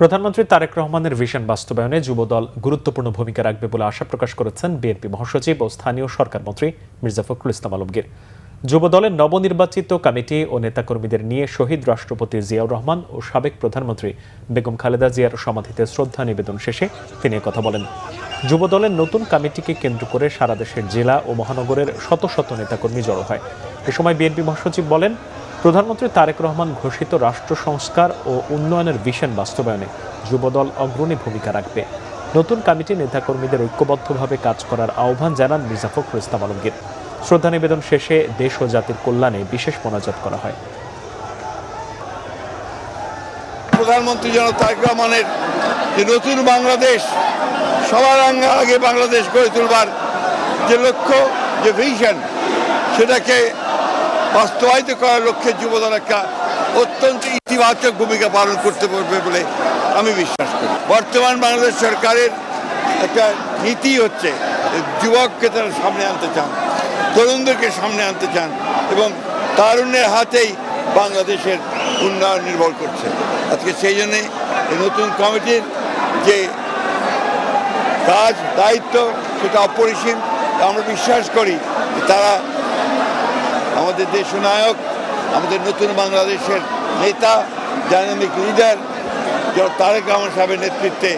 প্রধানমন্ত্রী তারেক রহমানের ভিশন বাস্তবায়নে যুবদল গুরুত্বপূর্ণ ভূমিকা রাখবে বলে আশা প্রকাশ করেছেন বিএনপি মহাসচিব ও স্থানীয় সরকার মন্ত্রী মির্জা ফখরুল ইসলাম আলমগীর। যুবদলের নবনির্বাচিত কমিটি ও নেতাকর্মীদের নিয়ে শহীদ রাষ্ট্রপতি জিয়াউর রহমান ও সাবেক প্রধানমন্ত্রী বেগম খালেদা জিয়ার সমাধিতে শ্রদ্ধা নিবেদন শেষে তিনি কথা বলেন। যুবদলের নতুন কমিটিকে কেন্দ্র করে সারা দেশের জেলা ও মহানগরের শত শত নেতাকর্মী জড়ো হয়। এ সময় বিএনপি মহাসচিব বলেন, প্রধানমন্ত্রী তারেক রহমান ঘোষিত রাষ্ট্র সংস্কার ও উন্নয়নের ভিশন বাস্তবায়নে যুবদল অগ্রণী ভূমিকা রাখবে। নতুন কমিটি নেতাকর্মীদের ঐক্যবদ্ধভাবে কাজ করার আহ্বান জানান মির্জা ফখরুল ইসলাম আলমগীর। শ্রদ্ধা নিবেদন শেষে দেশ ও জাতির কল্যাণে বিশেষ মোনাজাত করা হয়। প্রধানমন্ত্রী জনাব তারেক রহমানের যে নতুন বাংলাদেশ, সবার আগে বাংলাদেশ গড়ে তুলবার যে লক্ষ্য, যে ভিশন, সেটাকে বাস্তবায়িত করার লক্ষ্যে যুবদল একটা অত্যন্ত ইতিবাচক ভূমিকা পালন করতে পারবে বলে আমি বিশ্বাস করি। বর্তমান বাংলাদেশ সরকারের একটা নীতি হচ্ছে যুবককে তারা সামনে আনতে চান, তরুণদেরকে সামনে আনতে চান এবং তারুণ্যের হাতেই বাংলাদেশের উন্নয়ন নির্ভর করছে। আজকে সেই জন্যে এই নতুন কমিটির যে কাজ, দায়িত্ব, সেটা অপরিসীম। আমরা বিশ্বাস করি তারা আমাদের দেশনায়ক, আমাদের নতুন বাংলাদেশের নেতা, ডাইনামিক লিডার তারেক রহমান সাহেবের নেতৃত্বে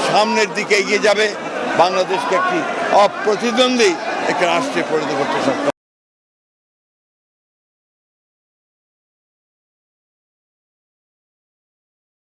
সামনের দিকে এগিয়ে যাবে, বাংলাদেশকে একটি অপ্রতিদ্বন্দ্বী একটা রাষ্ট্রে পরিণত করতে সক্ষম।